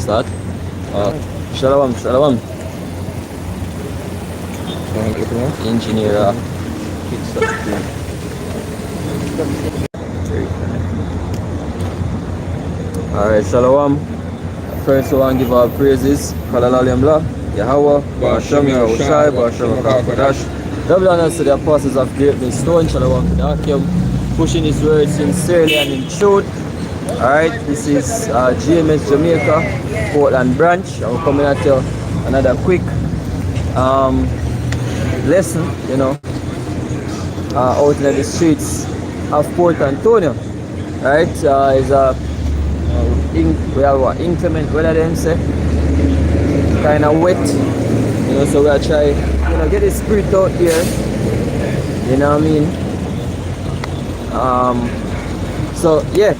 start. Shalom, shalom. Engineer. Alright, shalom. First, I want to give our praises. Kalalaliyamla, Yahweh, Ba'ashem, Yahushai, Ba'ashem, Akakadash. Double honors to the apostles of Great Stone, shalom to the Akim, pushing his word sincerely and in truth. Alright, this is GMS Jamaica, Portland branch. I'm coming at you another quick lesson, you know, out in the streets of Port Antonio. Alright, is we have what inclement weather, them say, kind of wet, you know, so we'll try, you know, get the spirit out here, you know what I mean. So yeah,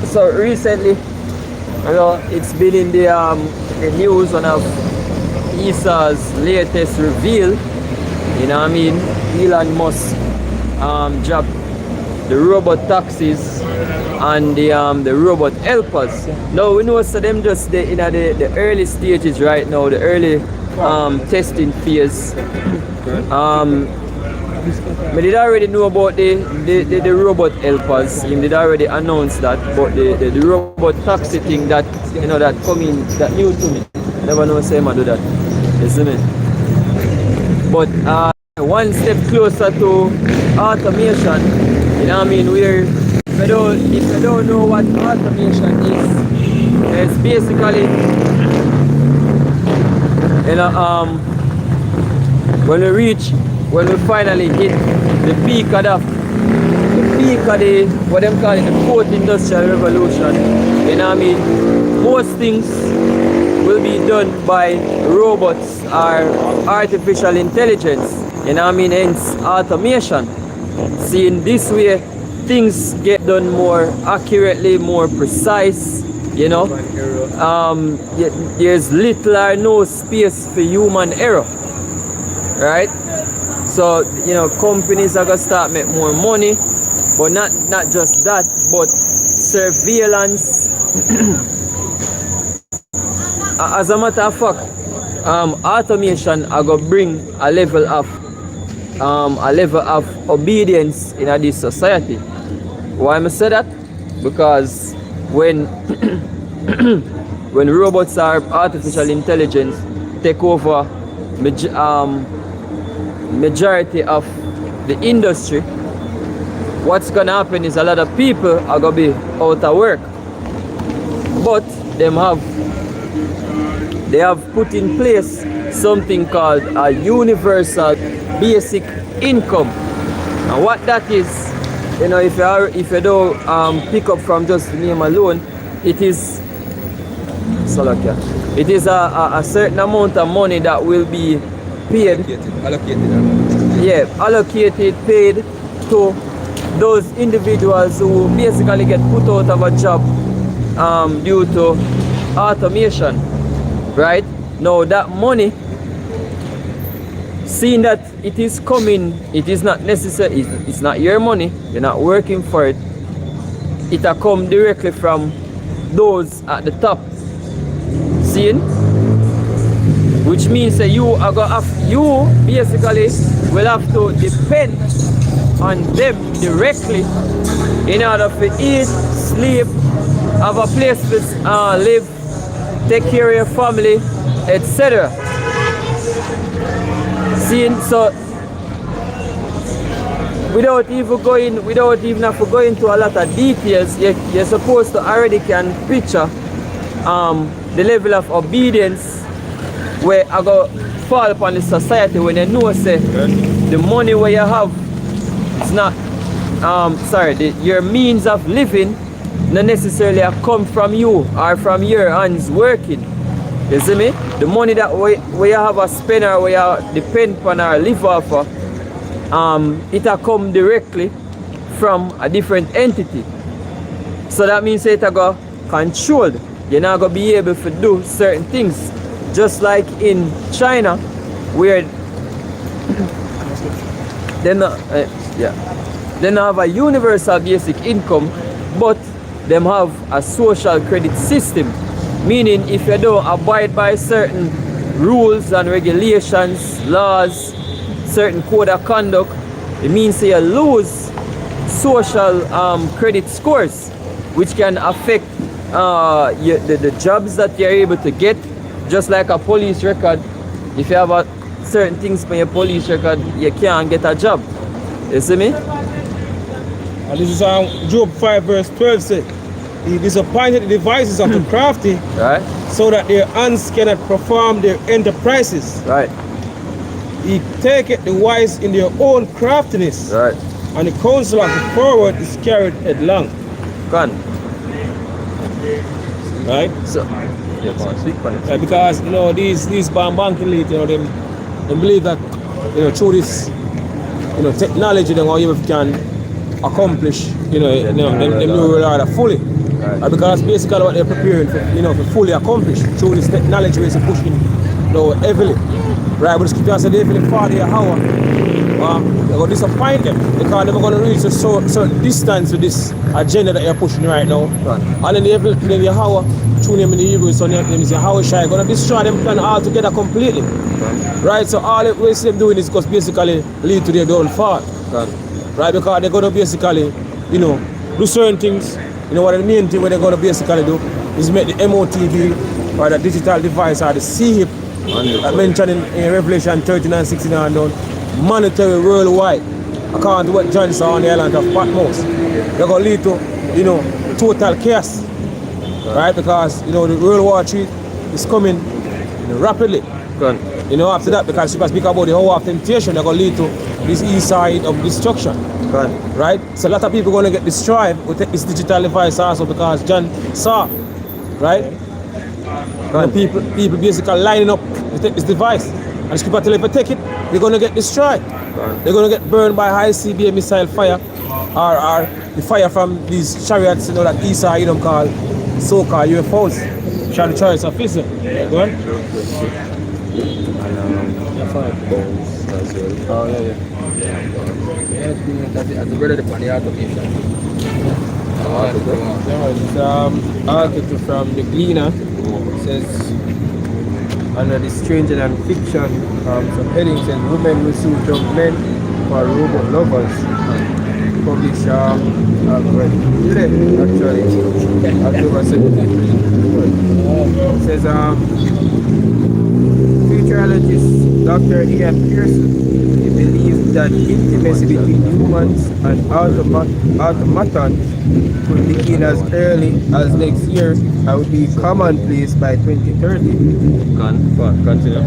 so recently, you know, it's been in the news, one of ESA's latest reveal, you know what I mean. Elon Musk dropped the robot taxis and the robot helpers. Now we know so them just in the early stages right now, the early testing phase. We did already know about the robot helpers. He did already announce that, but the robot taxi thing that, you know, that coming, that new to me. Never know say I do that. You see me? But one step closer to automation, you know what I mean, where if you don't know what automation is, it's basically, you know, when we finally hit the peak of the what them call it, the fourth industrial revolution, you know what I mean, most things will be done by robots or artificial intelligence, you know what I mean, hence automation. See, in this way things get done more accurately, more precise, you know. There's little or no space for human error, right? So, you know, companies are gonna start make more money, but not just that, but surveillance. As a matter of fact, automation are gonna bring a level of obedience in this society. Why am I say that? Because when when robots or artificial intelligence take over majority of the industry, what's gonna happen is a lot of people are gonna be out of work. But they have put in place something called a universal basic income. And what that is, you know, if you don't pick up from just the name alone, it is a certain amount of money that will be paid, allocated, paid to those individuals who basically get put out of a job due to automation, right? Now that money, seeing that it is coming, it is not necessary, it's not your money, you're not working for it, it will come directly from those at the top. Seeing? Which means that you basically will have to depend on them directly in order to eat, sleep, have a place to live, take care of your family, etc. Seeing, so without even have to go into a lot of details, you're supposed to already can picture the level of obedience where I go fall upon the society when you know say the money where you have, it's not your means of living not necessarily come from you or from your hands working. You see me? The money that where you have a spend or where you depend on or live off of, it will come directly from a different entity. So that means it will go controlled. You're not going to be able to do certain things. Just like in China, where they don't have a universal basic income, but them have a social credit system. Meaning if you don't abide by certain rules and regulations, laws, certain code of conduct, it means you lose social credit scores, which can affect the jobs that you're able to get. Just like a police record, if you have certain things on your police record, you can't get a job. You see me? And this is Job 5 verse 12 said, He disappointed the devices of the crafty, Right? so that their hands cannot perform their enterprises. Right. He taketh the wise in their own craftiness, Right. and the counsel of the forward is carried headlong. Gone. Right? So, yeah, go on, speak on it. Because these bank elite, them believe that through this technology, then you can accomplish them new order fully. Right. Because basically what they're preparing for, for fully accomplish through this technology where it's pushing heavily. Right, but the scripture said even in 40 hour, they're going to disappoint them because they're going to reach a certain distance with this agenda that you're pushing right now. Right. And then the Yahweh, through them in the Hebrew, so name is Yahweh Shai, going to destroy them plan altogether completely. Right, so all that we see them doing is because basically lead to their downfall. Right, because they're going to basically, do certain things. What the main thing what they're going to basically do is make the MOTV or the digital device or the CHIP mentioned in Revelation 13 and 16 and down, monetary worldwide, according to what John saw on the island of Patmos. They're going to lead to, total chaos, right? Because, the World War III is coming rapidly. After that, because people speak about the hour of temptation, they're going to lead to this east side of destruction. Right? So a lot of people are going to get destroyed with this digital device also because John saw, right? People basically lining up to take this device. And the scripture tell you if you take it, you're going to get destroyed. They're going to get burned by high CBA missile fire or the fire from these chariots, that Esau, call so-called UFOs. Shall the chariots of Israel. Go on. Oh, yeah. That's the brother upon the automation. It's article from the Gleaner. It says, under the strange and fiction, some heading says, women will sue young men for robot lovers. Published today, actually, October 17th. It says, futurologist Dr. Ian Pearson believes that intimacy between humans and automatons could begin as early as next year and will be commonplace by 2030. Continue.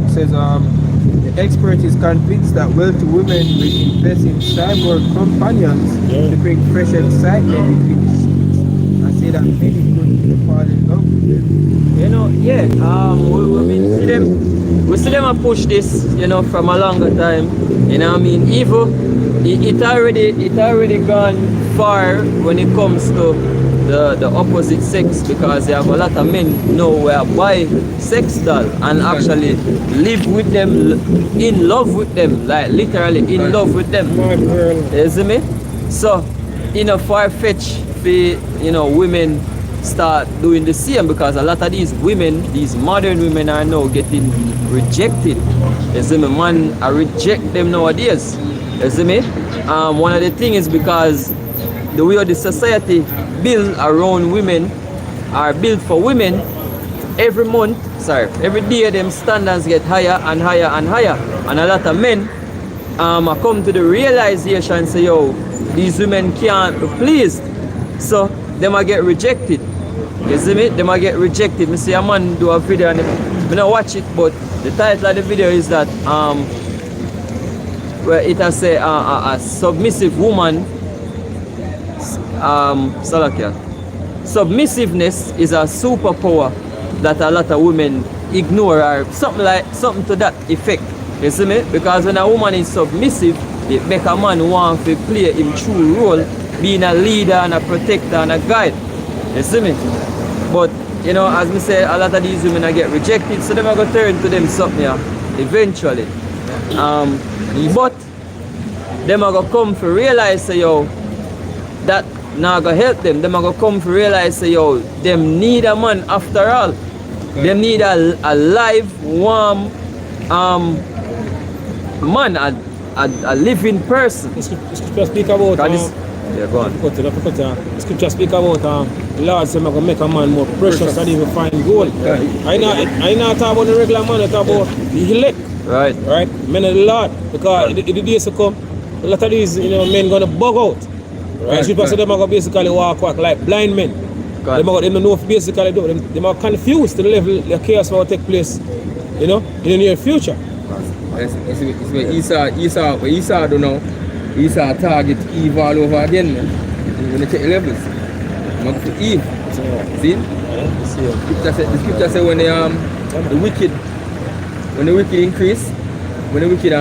It says the expert is convinced that wealthy women will invest in cyborg companions to bring fresh excitement between and say that many could fall in love with them. We see them push this, from a longer time. Evil, it already gone far when it comes to the opposite sex, because there have a lot of men now who buy sex doll and actually live with them, in love with them, like literally in love with them. You see me? So, far-fetched for women start doing the same, because a lot of these women, these modern women, are now getting rejected. You see me? Man, I reject them nowadays. You see me? One of the things is because the way the society built around women, are built for women, every day them standards get higher and higher and higher. And a lot of men come to the realization, say, yo, these women can't be pleased. So, they might get rejected. You see me? They might get rejected. I see a man do a video and I don't watch it, but the title of the video is that where it has a submissive woman. Salakia. Submissiveness is a superpower that a lot of women ignore, or something to that effect. You see me? Because when a woman is submissive, it make a man want to play him true role, being a leader and a protector and a guide. You see me? But as me say, a lot of these women get rejected, so them are going to turn to them something eventually. But them are going to come to realize, say, yo, that not gonna help them. Them are gonna come to realize say yo, them need a man after all. Them need a live, warm man, a living person. The scripture speak about yeah, go on. The scripture speak about the Lord said, I'm going to make a man more precious than even find gold. I not talk about the regular man, I talk about the elect. Right. Right? Men of the Lord. Because the days to come, a lot of these men going to bug out. Right? Scripture say them are going to basically walk like blind men. They don't know basically do. They are confused to the level the chaos will take place, in the near future. It's where Esau don't know. Esau target Eve all over again, man. When they check the levels. Not for Eve. See? The scripture say when the wicked increase, when the wicked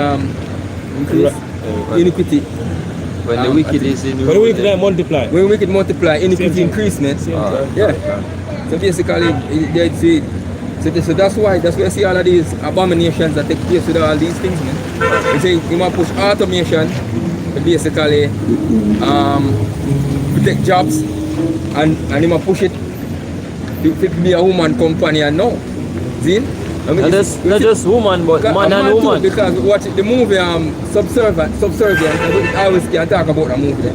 increase, iniquity. When the wicked is in When the wicked multiply. When wicked multiply, iniquity increase, man. Yeah. So basically, so that's why you see all of these abominations that take place with all these things, man. You say you might push automation to basically protect jobs, and you might push it to be a woman companion now. See? I mean, not just woman, but man and woman. Too, because watch the movie Subservient, I always can talk about the movie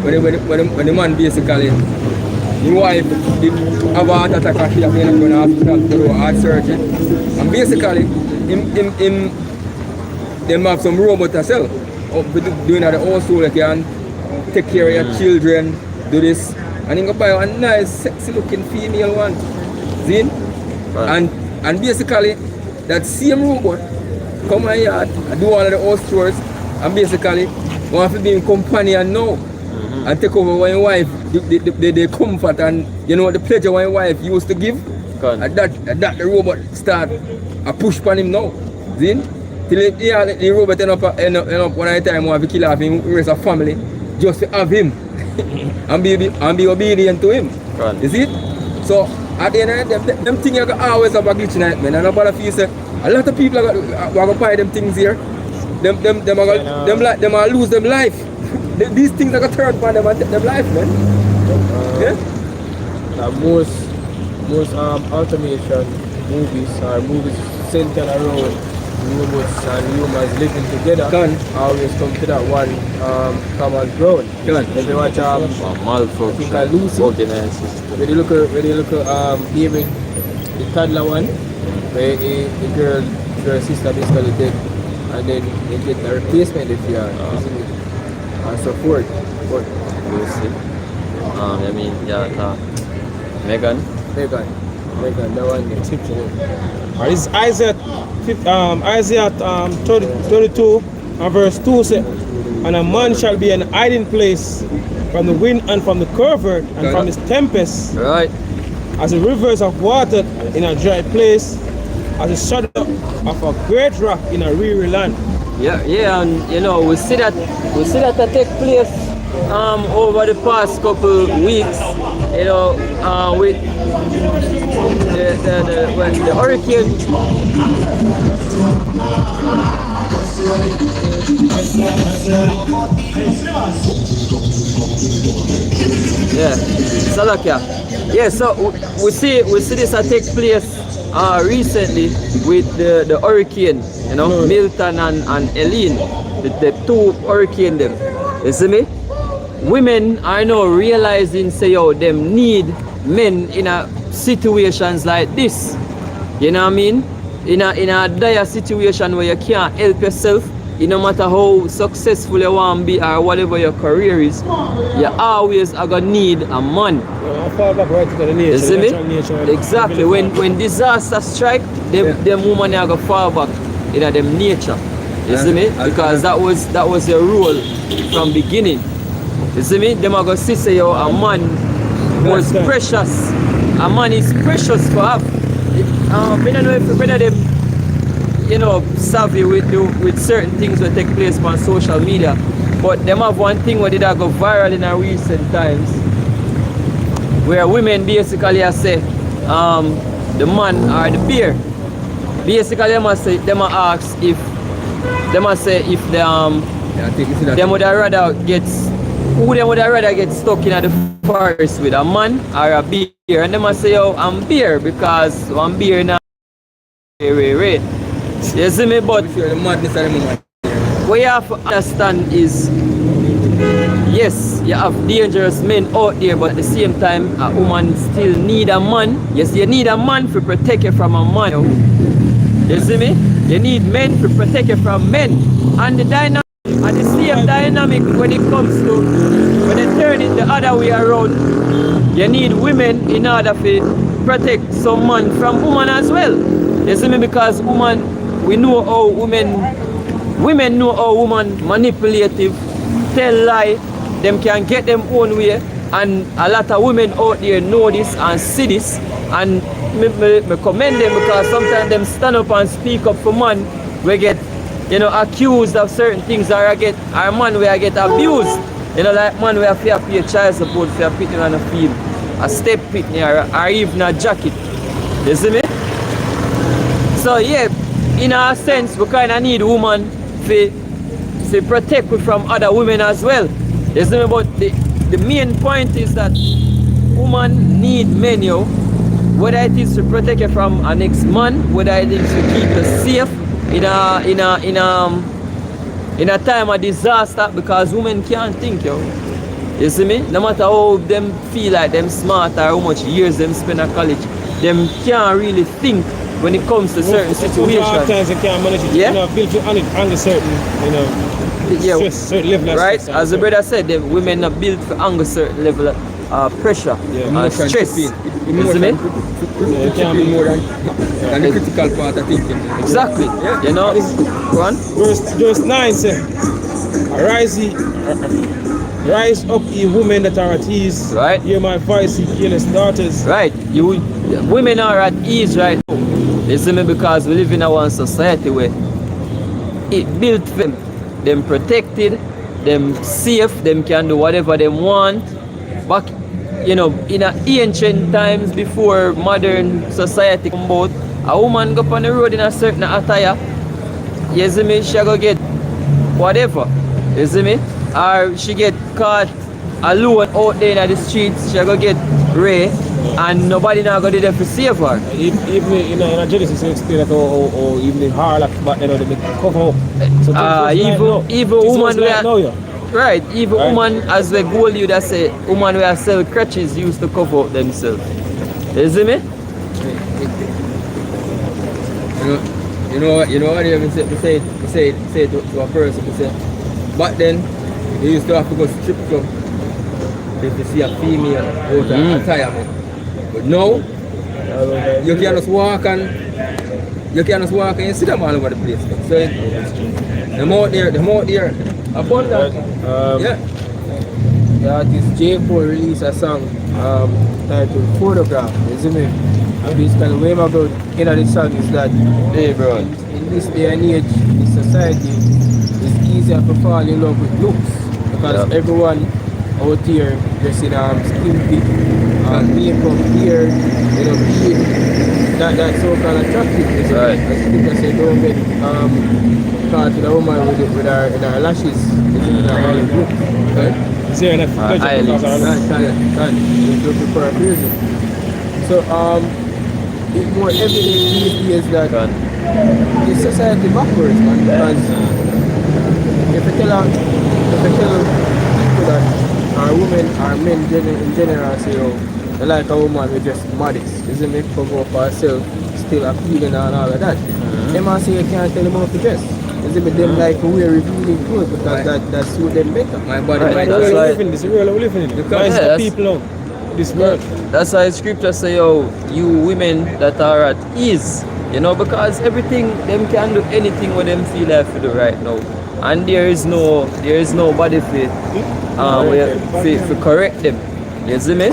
when the man basically, his wife did have a heart attack and she had to go to hospital to do a heart surgery. And basically, them have some robot as well. Doing that also, they can take care of your children, do this. And you can buy a nice, sexy looking female one. See? Right. And basically, that same robot come on yard and do all of the house chores and basically want to be in companion now and take over when your wife, the comfort and the pleasure when your wife used to give. And that the robot start a push on him now. See? Till the robot end up one at a time want to kill off him, raise a family just to have him and be obedient to him. You see? So at the end of the day, them things are always have a glitch in it, man. And nobody feels say a lot of people are going to buy them things here. Them are lose them life. These things are going to turn upon them and take them life, man. Most automation movies are movies centered around robots and humans living together. Always come to that one common ground. If you watch I think Lucy, when you look at David, the toddler one, where the girl sister basically dead, and then they get a replacement if you are and so forth. Lucy. I mean, Megan, that one exceptional. It's Isaiah 32 and verse 2 says, and a man shall be an hiding place from the wind and from the covert and from his tempest. Right. As the rivers of water in a dry place, as a shadow of a great rock in a weary land. Yeah, and we see that take place over the past couple weeks, with when the hurricane. Yeah, Salakia. Yeah, so we see this take place recently with the hurricane, Milton and Helene, the two hurricane them. You see me? Women are now realizing them need men in situations like this. You know what I mean? In a dire situation where you can't help yourself, no matter how successful you want to be or whatever your career is, you always are gonna need a man. Fall back right to the nature. You see me? Exactly. When disaster strike, them women are gonna fall back in them nature. You see me? Because that was your role from beginning. You see me? Them are gonna say a man was precious. A man is precious for us. I don't know if whether them savvy with certain things that take place on social media, but them have one thing where they go viral in our recent times, where women basically say the man or the bear. Basically them ask if them would rather get who them would I rather get stuck in the forest with, a man or a bear? And them I say, yo, I'm bear because one bear now. You see me? But The madness of the moment. what you have to understand is, yes, you have dangerous men out there, but at the same time, a woman still need a man. Yes, you need a man to protect you from a man. You see me? You need men to protect you from men. And the dynamic, and the same dynamic when it comes to, when they turn it the other way around, you need women in order to protect some man from woman as well. You see me? Because woman, we know how women know how woman manipulative, tell lie, them can get them own way, and a lot of women out there know this and see this, and me commend them because sometimes them stand up and speak up for man we get, you know, accused of certain things, or I get, or man where I get abused, you know, like man where I fear pay child support for pitting on the field, a step pitney or even a jacket. You see me? So yeah, in a sense we kinda need woman to protect you from other women as well. You see me? But the main point is that women need men, yo. Whether it is to protect you from an ex-man, whether it is to keep you safe in a time of disaster, because women can't think, yo. You see me? No matter how them feel like them smart or how much years them spend at college, them can't really think when it comes to certain situations. Sometimes you can't manage it. Yeah? You know, build it on a certain, you know, Yeah, stress, certain level of right? stress. As the brother said, the women are built for anger certain level of pressure Yeah. and Emotion stress. tripping. You see me? Yeah, it can't be more than the critical part of thinking. Exactly. Yeah. You know? Go on. Verse 9 says, Rise up, ye women that are at ease. Right. Hear my voice, ye careless daughters. Right. Women are at ease right now. You see me? Because we live in our society where it built them protected, them safe, them can do whatever they want. Back, you know, in ancient times before modern society come about, a woman go up on the road in a certain attire, you see me, she go get whatever, you see me, or she get caught alone out there in the streets, she go get raped, and nobody now go there to save her. Even in a Genesis, you explain that or even in Harlock, but you know, they cover up. So Even woman where, right, even Right. woman as we go you that say woman where sell crutches used to cover up themselves. You see me? You know what they say to a person, they say, back then they used to have to go strip club if you see a female out of retirement. But now you can just walk and you see them all over the place. So them out there abundant. Yeah. The artist J. Cole released a song titled Photograph, you see me? And basically the way about in the song is that Hey bro. in this day and age, in society, it's easier to fall in love with looks because everyone out here dressing skimpy, makeup, hair, you know, beard, that's so-called attractive. You see? Right. As people say, don't get caught with a woman with her lashes, you see, with her olive look, right? Is there enough pleasure eyelids. because of Can't. It's looking for a reason. So it's more evident these days that the society backwards, man. Because if you tell people that our women, our men in general say, oh, they like a woman with just modest, isn't make her go for herself, still appealing and all of that. They might say you can't tell them how to dress. Is it them like to wear revealing clothes because that suit them better. My body, Right, my that's body. why- This is real, we live in it. Because Yeah, the people out. This world. That's why scripture say, yo, you women that are at ease, you know, because everything, them can do anything what them feel like to do right now. And there is nobody to correct them. You see me?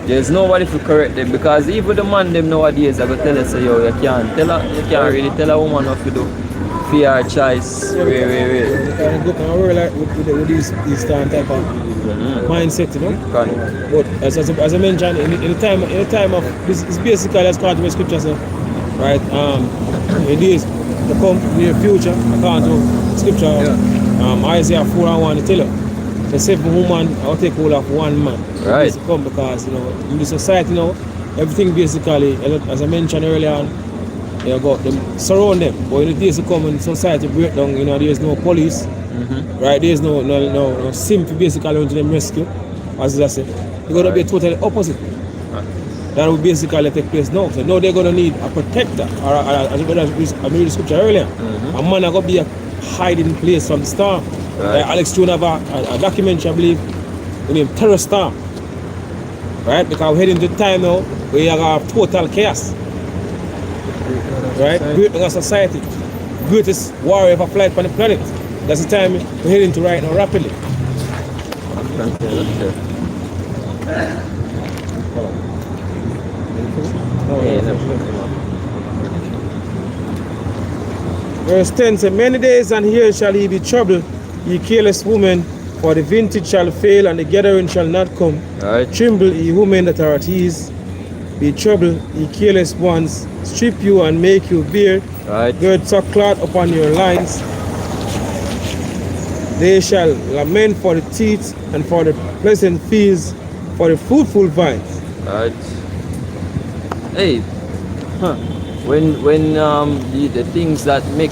There's nobody to correct them because even the man them nowadays are gonna tell us, say, yo, you can't really tell a woman what to do for your choice. Wait. And look, I really like with these type of mindset, you know. But as I mentioned, in the time of this is basically as part of the scripture, say, right? In days to come, near future, according to scripture, Isaiah 4:1 to tell you. the 7 woman I'll take hold of 1 man. Right. It's come because in the society now, everything basically, as I mentioned earlier on, you got them surround them. But when the days to come and society break down, there's no police, right? There's no simple basically run to them rescue, as I said. They're gonna be totally opposite. That will basically take place now. So now they're gonna need a protector, or as I read the scripture earlier, a man are gonna be a hiding place from the storm. Right. Alex Jones have a documentary, I believe, named Terror Storm. Right? Because we're heading to the time now where you have total chaos. Right? Great in our society. Greatest warrior ever flight on the planet. That's the time we're heading to right now rapidly. Verse 10 says, many days and years shall he be troubled, ye careless women, for the vintage shall fail and the gathering shall not come. Right. Tremble, ye women that are at ease, be troubled, ye careless ones, strip you and make you bare, Right. gird sackcloth upon your lines. They shall lament for the teeth and for the pleasant fields, for the fruitful vines. Right. Hey, when the things that make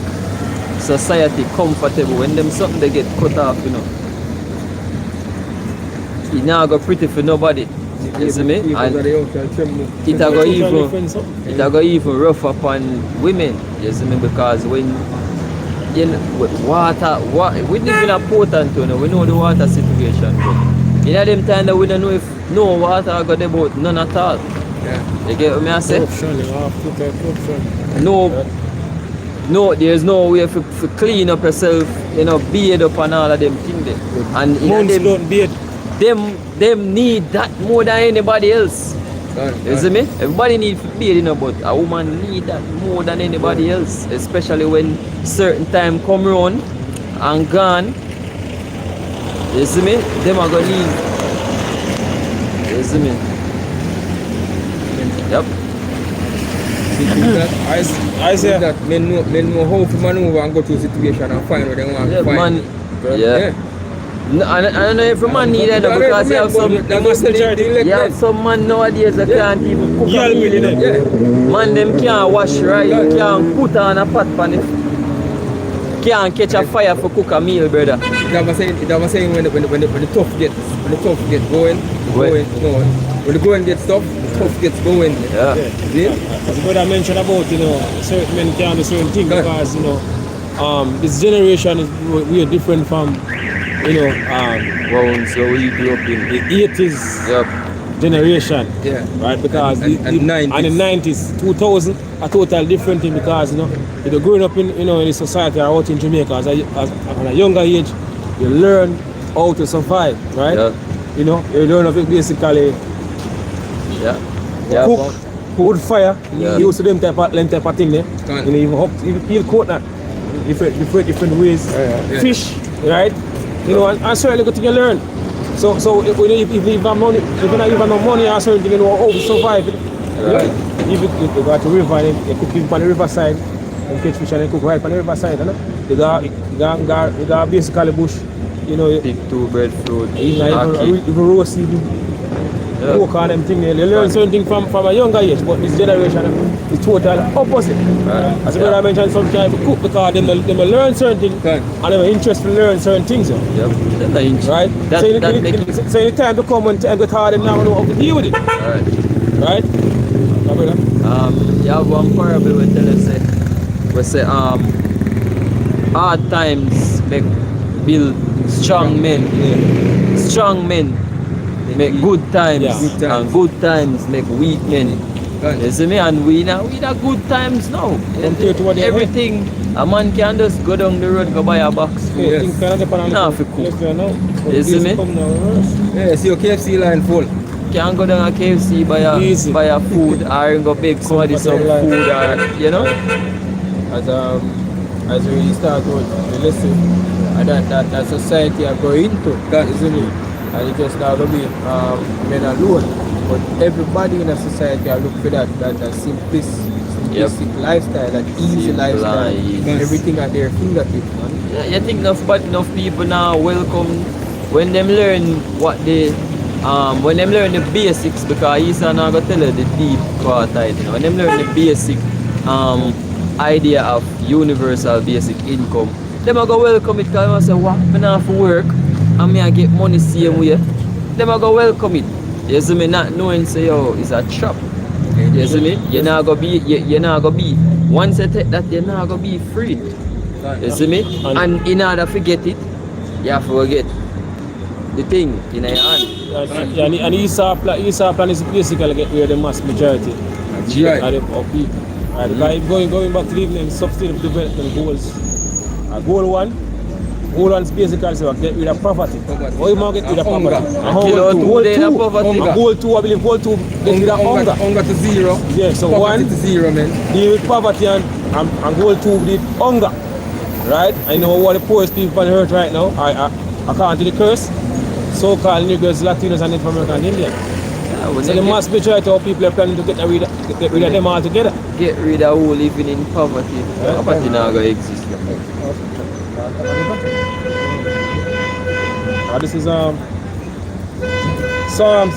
society comfortable, when them something they get cut off, it now go pretty for nobody. You see me? And it a go even rough upon women. You see me? Because when water, we live in a port and we know the water situation. But in them time that we don't know if no water I got about none at all. Yeah. You get what me I say? Corruption. No, there's no way to clean up yourself, bathe up and all of them things there. And Monks don't bathe. them need that more than anybody else. You see me? Everybody needs to bathe, but a woman need that more than anybody else, especially when certain time come around and gone. You see me? Them are gonna need. You see me? Yep. I say that men know how to maneuver and go through situation and find what they want Yeah, to find. man. Yeah. No, I don't know if a man need that because you have some man nowadays that can't even cook a meal. Man them can't wash right, can't put on a pot pan it. Can't catch a fire for cook a meal, brother. That was saying when the tough gets going. When the going gets tough gets going. Yeah. See? as the brother mentioned about, certain men can't do certain things because, this generation is we are different from, So we grew up in the 80s Yep. generation. Yeah. Right, because And 90s. and the 90s, 2000, a total different thing because, if you're growing up in, in the society or out in Jamaica as at a younger age, you learn how to survive, right? Yeah. You learn of it basically Yeah. cook, wood fire, Yeah. use them type of thing there. Can. Even peel coconut, different ways. Yeah. Fish, right? And certainly good thing you learn. So if you have money, if you don't have no money, or certain thing, how to survive. Right. If you go to the river and you cook on the riverside, and catch fish and you cook right on the riverside, you got basically bush, Pick 2 breadfruit. even roast even. Yeah. Work on them thing, they learn certain things from a younger age, but this generation is total opposite. Right. As the brother mentioned, sometimes we cook because they learn certain things Right. and they're interested to learn certain things. Yep. That's the inch. Right? That make it. So the time to come and get hard and now know how to deal with it. Right. Right? Yeah, brother? You have one parable we tell us say hard times make build strong men. Strong men make good times, Yeah. Good times. and good times make weak men. Right. You see me? And we now good times now. Compared to what they Everything a man can just go down the road go buy a box food. Yes. Things kind of depend on Nah, the for cook. left here now. But You see this me? come now reverse. Yeah, see your KFC line full. Can't go down a KFC Easy. buy a food or go beg somebody some Comfortable food or As we start with the lesson, and that society are going into, isn't it? And it just not going to be men alone, but everybody in a society are look for that simplistic lifestyle, that easy Simple lifestyle, and easy. everything at their fingertips, man. Yeah, you think enough people now welcome when them learn what they when them learn the basics, because Isa now go tell you the deep part of it, you know. When them learn the basic idea of universal basic income, them a go welcome it, because they say, what, I not have to work and me I get money same way. Them a go welcome it. You see me, not knowing say, yo, it's a trap. You see me? You're not gonna be, you're not gonna be, once you take that, you're not gonna be free. You see me? And in order to get it, you have to get the thing in your hand. And Esau plan is basically get rid of the mass majority of people. Right? Because going back to the evening, sustainable development goals. Goal one is basically so get rid of poverty. How you get rid of poverty? And goal two, I believe goal two get rid of hunger. Hunger to zero. Yeah, so poverty one to zero, man. Deal with poverty and goal two with hunger. Right? I know what the poorest people on the earth right now. According to the curse, so-called Negroes, Latinos, and Native American Indians. Yeah, so the mass majority of people are planning to get rid of them all together. Get rid of who living in poverty. Yeah. Poverty not gonna exist. This is Psalms.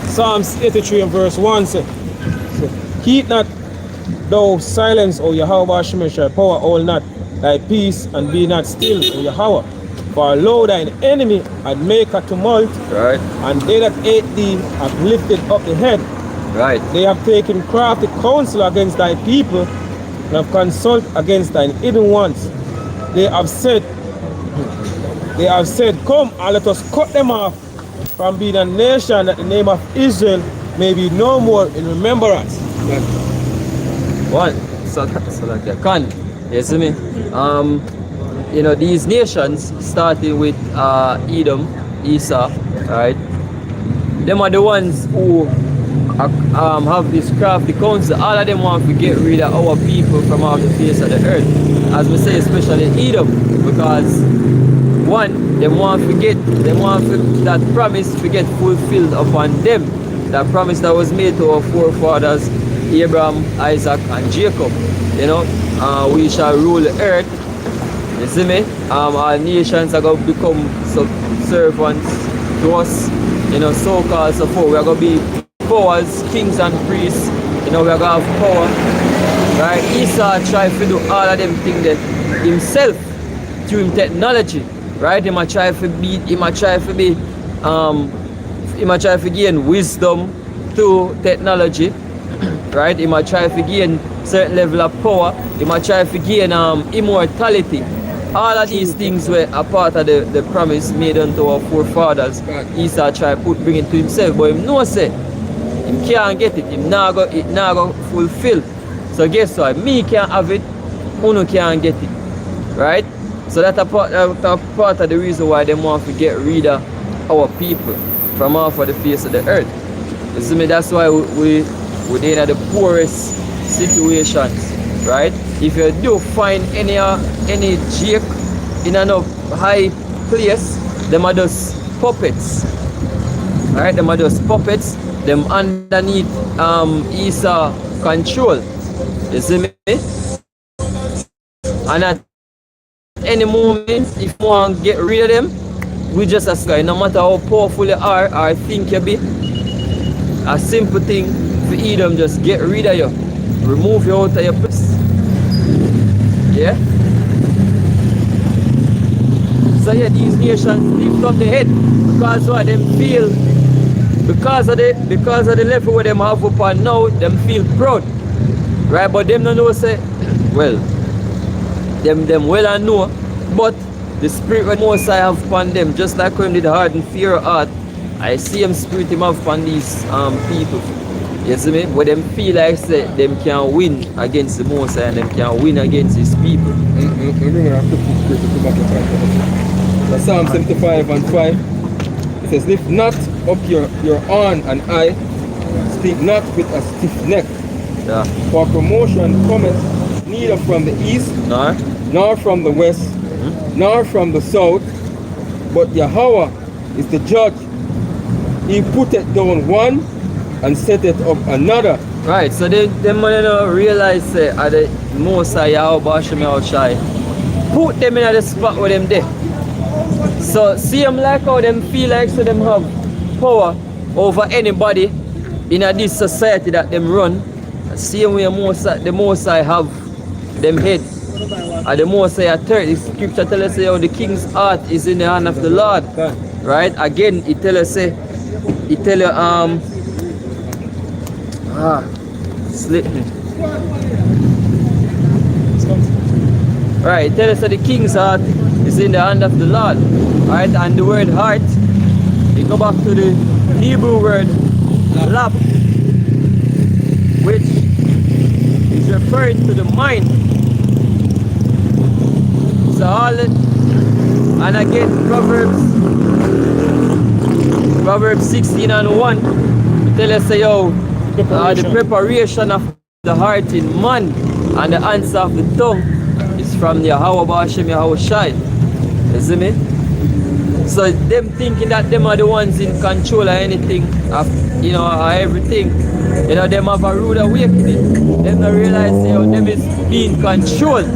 Psalms 83 and verse 1 says, keep not thou silence, O Yahweh Shemeshah, power all not thy peace, and be not still, O Yahweh. For lo, thine enemy and make a tumult, right, and they that hate thee have lifted up the head. Right. They have taken crafty counsel against thy people, and have consulted against thine hidden ones. They have said, come and let us cut them off from being a nation, that the name of Israel may be no more in remembrance. One, so like that. Can you see me? You know, these nations, starting with Edom, Esau, right? Them are the ones who have this crafty counsel. All of them want to get rid of our people from off the face of the earth. As we say, especially Edom, because one, they want that promise to get fulfilled upon them. That promise that was made to our forefathers, Abraham, Isaac, and Jacob. You know, we shall rule the earth. You see me? Our nations are going to become servants to us. You know, so-called so forth. We are going to be powers, kings and priests. You know, we are going to have power. Right? Esau tried to do all of them things that himself through him technology. Right? He might try to gain wisdom through technology. Right? He might try to gain certain level of power. He might try to gain immortality. All of these things were a part of the promise made unto our forefathers. Esau tried to bring it to himself, but him no say him can't get it. Him not go fulfill. So guess what? Me can't have it. Uno can't get it. Right? So that's a part of the reason why they want to get rid of our people from off of the face of the earth. You see me? That's why we're in the poorest situations, right? If you do find any Jake in a high place, them are just puppets. Right? Them are just puppets. Them underneath Esau control. You see me? And at any moment, if you want to get rid of them, we just ask, no matter how powerful you are or think you be, a simple thing for Edom, just get rid of you. Remove you out of your place. Yeah? So yeah, these nations lift up the head because what them feel, because of the level where them have upon now, them feel proud. Right? But them don't know say, well, them well and know, but the spirit when Most I have upon them, just like when did harden fear of heart, I see him spirit him have upon these people. You see me? But them feel like say them can win against the Most High and them can win against his people. So Psalm 75 and 5, it says, lift not up your horn and eye, speak not with a stiff neck. Yeah. For promotion cometh neither from the east, nor from the west, nor from the south, but Yahweh is the judge. He putteth down one and set it up another. Right, so them man don't realize say at the Most High Yahweh Hashem Yahushai put them in the spot where them there. So see them like how them feel like so them have power over anybody in this society that them run. Same way the Most High have them head. And the Most High authority. The scripture tell us how the king's heart is in the hand of the Lord. Right? Again, it tell us say, it tell you slip me. Right, it tell us that the king's heart is in the hand of the Lord. Right, and the word heart, we go back to the Hebrew word lab, which is referring to the mind. So all it, and again Proverbs 16:1 tell us say yo the preparation of the heart in man and the answer of the tongue is from the Yahweh Hashem Yahushai. You see me? So them thinking that them are the ones in control of anything, of or everything. Them have a rude awakening. Them don't realize them is being controlled.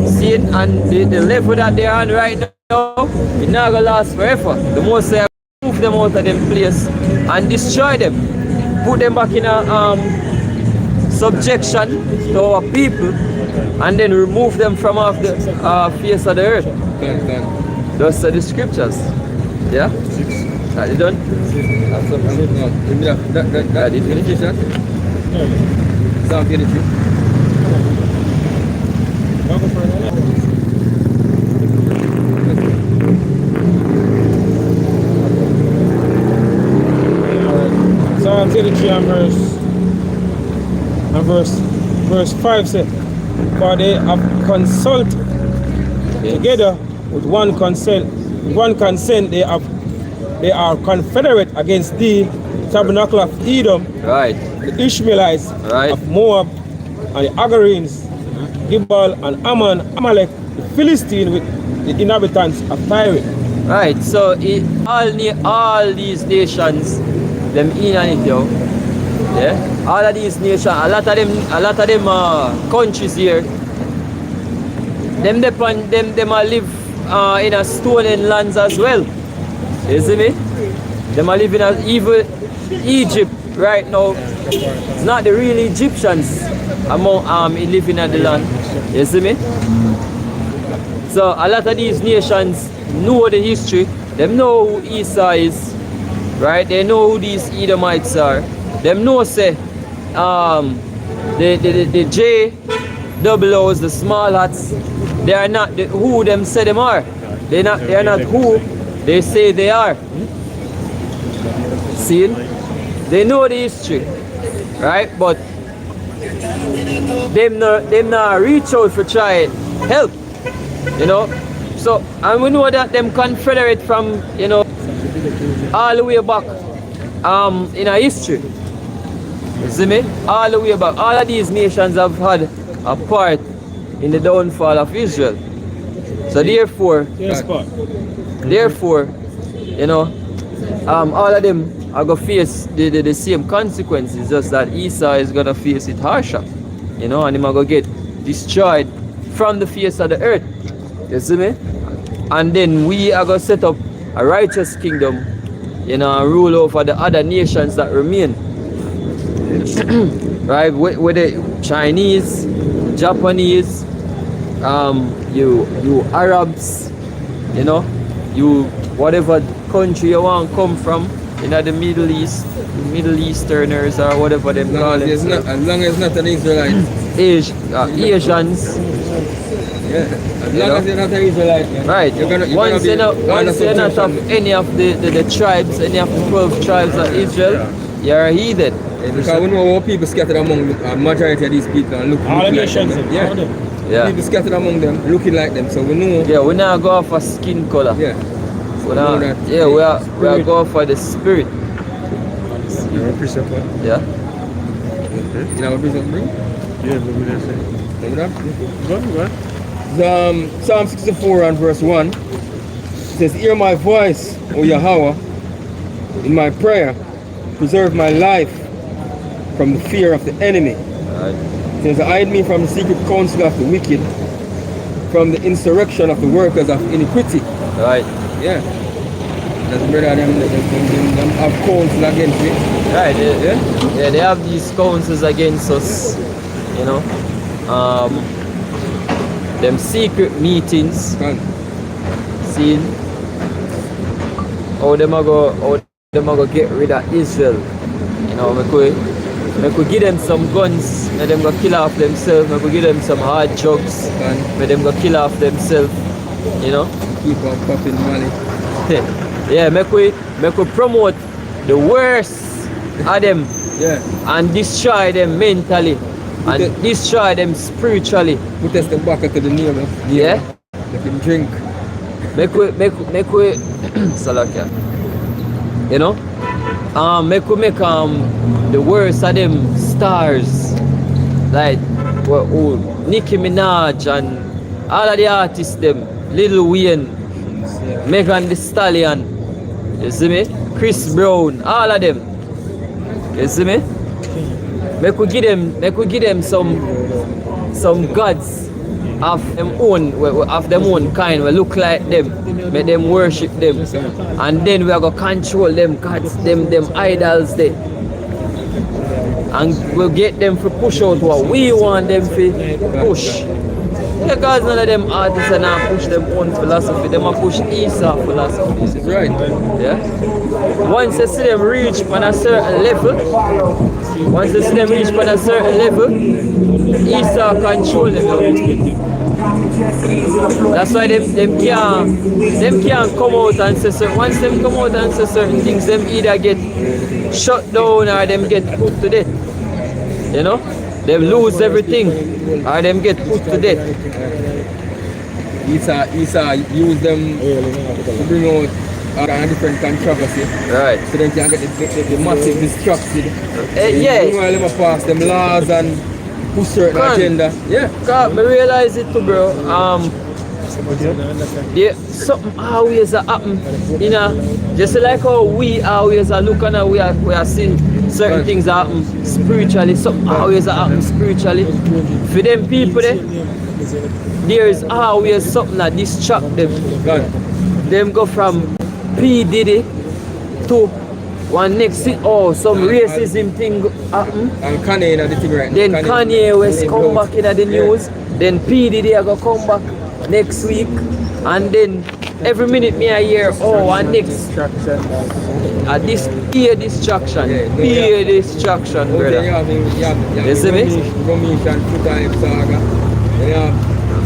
See it? And the level that they are on right now, it not gonna last forever. The Most High move them out of them place and destroy them. Put them back in a subjection to our people and then remove them from off the face of the earth. Those are the scriptures. Yeah? Are you done? Did you finish that? Psalm 23. Psalm 33 and verse 5 says, for they have consulted together with one consent they are confederate against thee, tabernacle of Edom, Right. the Ishmaelites Right. of Moab, and the Agarenes, Gibal and Ammon, Amalek, the Philistine with the inhabitants of Tyre. Right. So all these nations, them in and it yo. Yeah. All of these nations, a lot of them countries here. Them are live in a stolen lands as well. You see me? Them are living in evil Egypt right now. It's not the real Egyptians among living in the land. You see me? So a lot of these nations know the history. They know who Esau is. Right? They know who these Edomites are. Them know say the J double O's, the small hats, they are not who them say them are. They are not who they say they are. See? They know the history. Right? But them not reach out for try help. So and we know that them confederate from all the way back in our history. You see me? All the way back. All of these nations have had a part in the downfall of Israel. So therefore, all of them are going to face the same consequences, just that Esau is going to face it harsher. And him are going to get destroyed from the face of the earth. You see me? And then we are going to set up a righteous kingdom, and rule over the other nations that remain. Right? With the Chinese, Japanese, you Arabs, you whatever country you want to come from, the Middle East, Middle Easterners or whatever them call it. As long as not an Israelite. Asians. Yeah. As long as you're not an Israelite. Man. Right. Once you're not of any of the tribes, any of the 12 tribes of Israel, you're a heathen. Yeah, because we know how people scattered among the majority of these people and look like them. Yeah. People scattered among them, looking like them, so we know. Yeah, we now go for skin color. Yeah. We are going for the spirit. You have a precept? Yeah. You know what precept bring? Yeah, but we didn't say. Go on. Psalm 64 and verse 1 says, hear my voice, O Yahweh, in my prayer, preserve my life from the fear of the enemy. Right. Says, hide me from the secret counsel of the wicked, from the insurrection of the workers of iniquity. Right. Yeah. That's brother, them have counsel against me. Right. They have these counsels against us, you know. Them secret meetings. Can. See how them a go get rid of Israel. You know, we could give them some guns, let them go kill off themselves, we could give them some hard drugs, let them go kill off themselves, you know. Keep on popping money. Yeah, make we promote the worst of them, Yeah. and destroy them mentally and destroy them spiritually. Put us the back to the neighbor. Yeah. Let him drink. Make we Salakia. You know? Make the worst of them stars. Like Nicki Minaj and all of the artists them, Lil Wayne, Megan Thee Stallion, you see me? Chris Brown, all of them. You see me? Make we give them some gods of them own kind, we look like them, make them worship them, and then we are gonna control them gods, them idols there, and we'll get them to push out what we want them to push. Because none of them artists are not push them own philosophy, them are push Esau philosophy. That's right. Yeah. Once you see them reach on a certain level, Esau control them. That's why them can't come out and say certain. Once them come out and say certain things, them either get shut down or them get put to death. You know? Them lose everything or them get put to death. Esau use them to bring out a different controversy. Right. So they can get the massive destruction. Yeah. Meanwhile, them pass them laws and push certain agenda. Yeah. Cause I realize it too, bro. Something always happen, you know. Just like how we always are looking at, we are seeing certain things happen spiritually. Something always happen spiritually. For them people there is always something that distract them. Them go from P. Diddy to one next thing, some racism thing happen. And Kanye in the thing right now. Then Kanye West come back in the news. Then P. Diddy go come back next week. And then every minute me I hear, and next this peer distraction. Peer distraction, brother. You see me?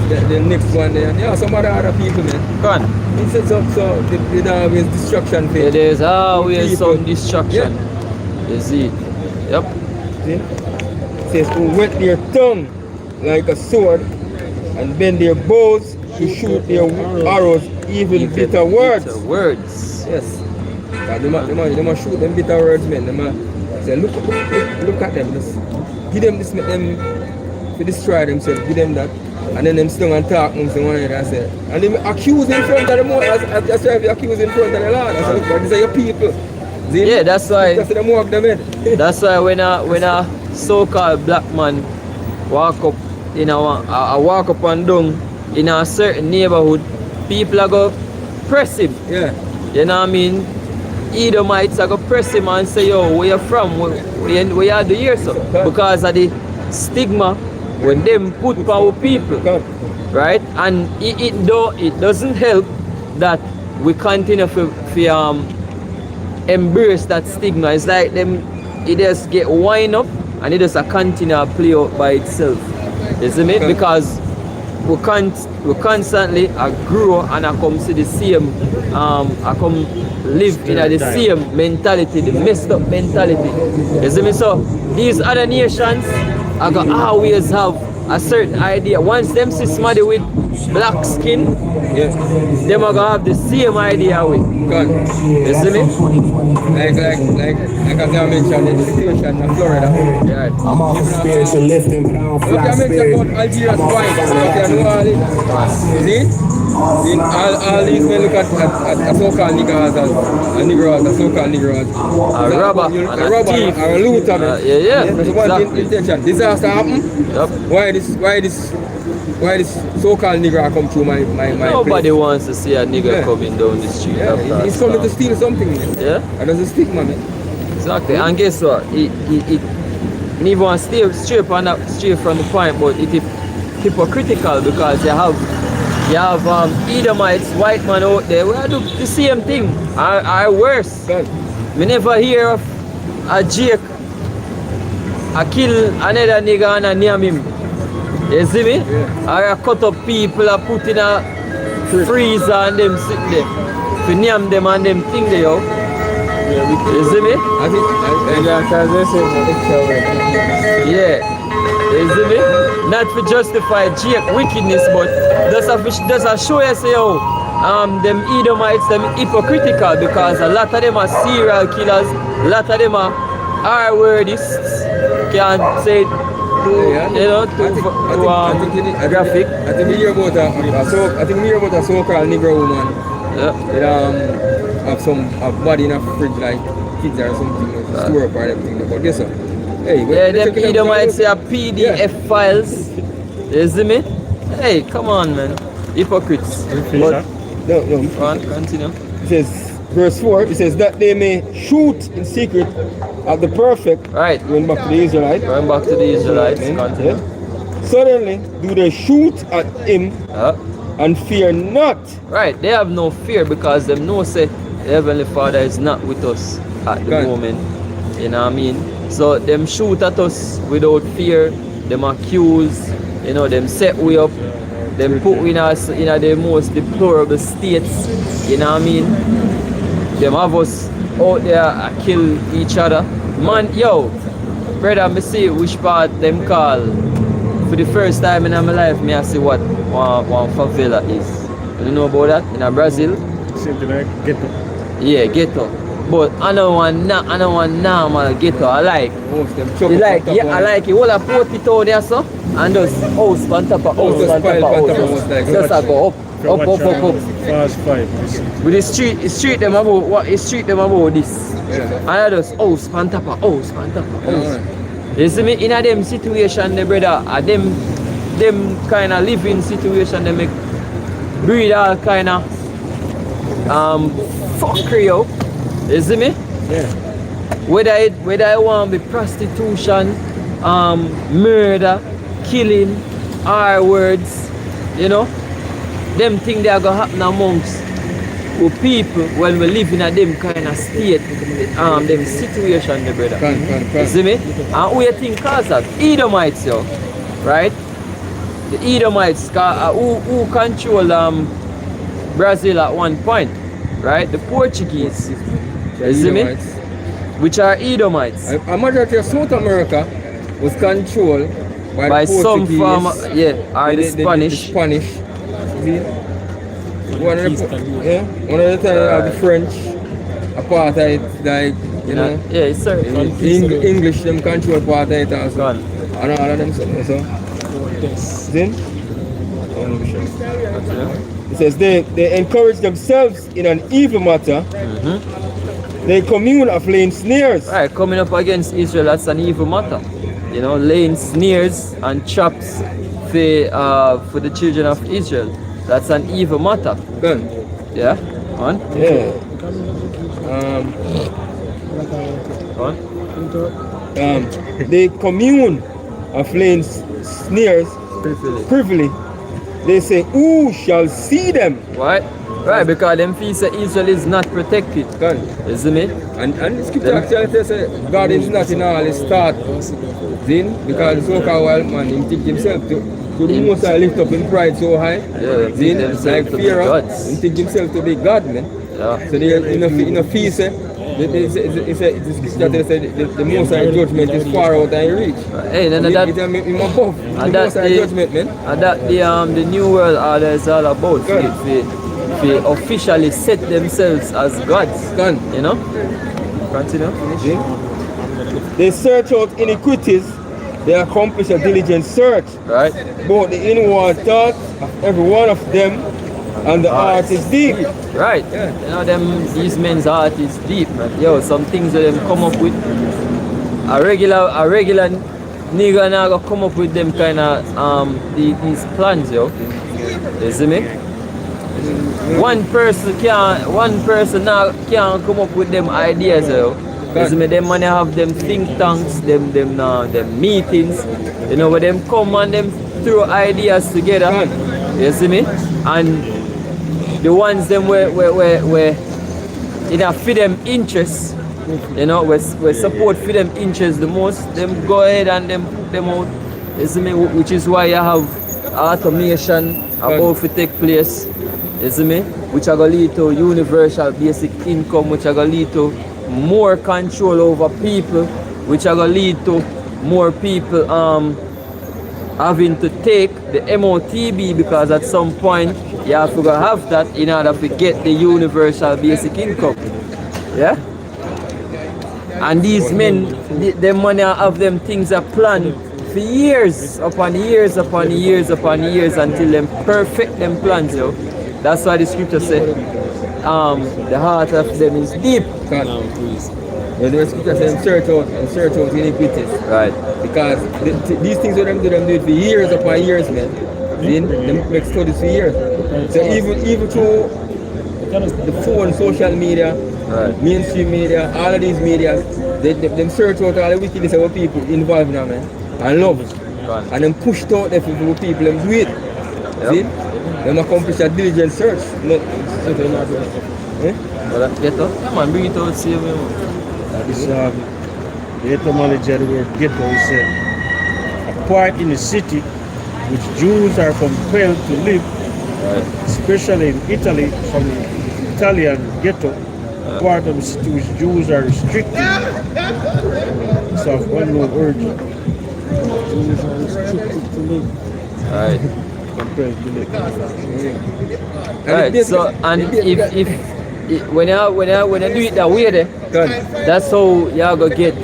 The next one there. Yeah, some other people, man. Go on. It sets up so there's always distraction for There's always people. some distraction. Yeah. You see? Yep. See? It says, who whet their tongue like a sword and bend their bows to shoot their arrows, even bitter words. Bitter words. Yes. They must shoot them bitter words, man. They must say, look at them. Just give them this, make them to destroy themselves. Give them that. And then them stung and talk amongst one another and say, and they accuse in front of the Lord, as if they accuse in front of the Lord. I say, look, these are your people. See? Yeah, that's why. That's them walk them in. That's why when a so-called black man walk up, I walk up and down in a certain neighborhood, people are go press him. Yeah. You know what I mean? Edomites are go press him and say, yo, where you from? Where you do here, so? Because of the stigma when them put for our people, right? And it doesn't help that we continue to embrace that stigma. It's like them, it just get wind up and it just continue to play out by itself. You see me? Because we constantly grow and I come see the same, I come live in the same mentality, the messed up mentality. You see me? So these other nations are going to always have a certain idea. Once them see somebody with black skin, them are going to have the same idea with. You see me? Like as I mentioned in the situation in Florida. Yeah. I'm off of spiritual lifting, but I don't Look, fly I mentioned spirit. about Algeria's wine. See? Then all these men look at so-called niggas as Negroes, as so-called Negroes. A robber and a thief. Or a looter, man. Yeah, That's one exactly. intention. Disaster happen. Yep. Why this so-called Negro come through my Nobody place? wants to see a nigga Yeah. coming down the street. Yeah, after he's a coming to storm. steal something, man. Yeah, And there's a stigma, man. exactly. And guess what? It even want to stay straight from the point, but it is hypocritical because you have Edomites, white man out there, we do the same thing, or worse. God. We never hear of a Jake I kill another nigga and I name him. You see me? Yeah. Or I cut up people, I put in a freezer and them sit there. To name them and them thing there, yo. You see me? I think Yeah. You see me? Not to justify Jake wickedness, but just a show you say, yo, them Edomites, them hypocritical because a lot of them are serial killers, a lot of them are R-wordists, can't say it graphic. I think we hear about a so-called Negro woman. Yeah. Have some body in a fridge like kids or something, store up or everything. But guess what? Hey, Yeah, them Edomites say a PDF files. You see me? Hey, come on, man. Hypocrites. But, No. go on, continue. It says, verse 4, it says that they may shoot in secret at the perfect. Right. Going back to the Israelite. Going back to the Israelites. Okay, Continue. yeah. Suddenly do they shoot at him and fear not. Right, they have no fear because them know say the Heavenly Father is not with us at the Right. moment. You know what I mean? So them shoot at us without fear, them accuse, them set we up, them put we in the most deplorable states, you know what I mean? Them have us out there kill each other. Man, yo, brother, me see which part them call. For the first time in my life, me I see what one favela is. You know about that? In Brazil? Something like ghetto. Yeah, ghetto. But I don't want normal ghetto. I like. Most them I like it. All I put it out there, so, and just house on top of house, Just on top pile of on top of house. house, like Just I go up. Fast 5. With the street them about what? The street them about this. Yeah. And I just house on top of house, on top of house. You see me in a them situation, the brother, them kind of living situation, they make breed all kind of fuckery out. You see me? Yeah. Whether I want to be prostitution, murder, killing, R words, them things that are gonna happen amongst people when we live in a them kind of state, them situation, the brother. You see me? And who you think cause that? Edomites, yo, right? The Edomites, who control Brazil at one point, right? The Portuguese, you see me? Which are Edomites. A majority of South America was controlled By the some Portuguese, form, or the Spanish. The Spanish. See? One of the time you have the French, apartheid, like, know. Yeah, it's sir. English, them control apartheid also. Gone. And all of them something, so. See? It says they encourage themselves in an evil matter. They commune of laying snares. Right, coming up against Israel, that's an evil matter. Laying snares and traps for the children of Israel. That's an evil matter. Done. Yeah? On? Yeah. On? They commune of laying snares privily. They say, who shall see them? Right? Right, because them feel say Israel is not protected. Done. You see me? And the scripture actually tells us God is not in all his thought. Then, because the so-called wild man, he think himself to the most I lift up in pride so high. Yeah, Then, themselves like to be fear, gods. he think himself to be God, man. Yeah. So they in a feast, the most high judgment is far out and reach. Hey, none of that. It make him above. The And that most high judgment, man. And that the new world order is all about. They officially set themselves as gods. Done. Continue. See? They search out iniquities. They accomplish a diligent search. Right? Both the inward thoughts of every one of them And the heart is deep. Right. Yeah. You know, these men's heart is deep, man. Yo, some things that them come up with. A regular nigga now go come up with them kind of these plans, yo. You see me? One person now can't come up with them ideas, yo. You see me? Them money have them think tanks, them meetings, you know, where them come and them throw ideas together. You see me? And the ones them where you know for them interests, you know, where support for them interests the most, them go ahead and them put them out. You see me? Which is why you have automation about to take place. You see me? Which are going to lead to universal basic income, which are going to lead to more control over people, which are going to lead to more people having to take the MOTB, because at some point you have to go have that in order to get the universal basic income. Yeah? And these men, the money of them things are planned for years upon years upon years upon years until them perfect them plans, yo. That's why the scripture said, the heart of them is deep. Yeah, the scripture says search out iniquities. Right. Because these things that them do it for years upon years, man. Then them make studies for years. So even through the phone, social media, Right. mainstream media, all of these media, them search out all the wickedness of our people involved in that, man. And love. Right. And then pushed out the people them do it. See? Them accomplish a diligent search. No, Well, get up. Come on, bring it out, see me. This the etymology of the word ghetto is a part in the city which Jews are compelled to live, especially in Italy, from the Italian ghetto, part of the city which Jews are restricted. It's of unknown origin. Jews are restricted to live, Right. compelled to live. Right. So, and if when you do it that way there, that's how you're gonna get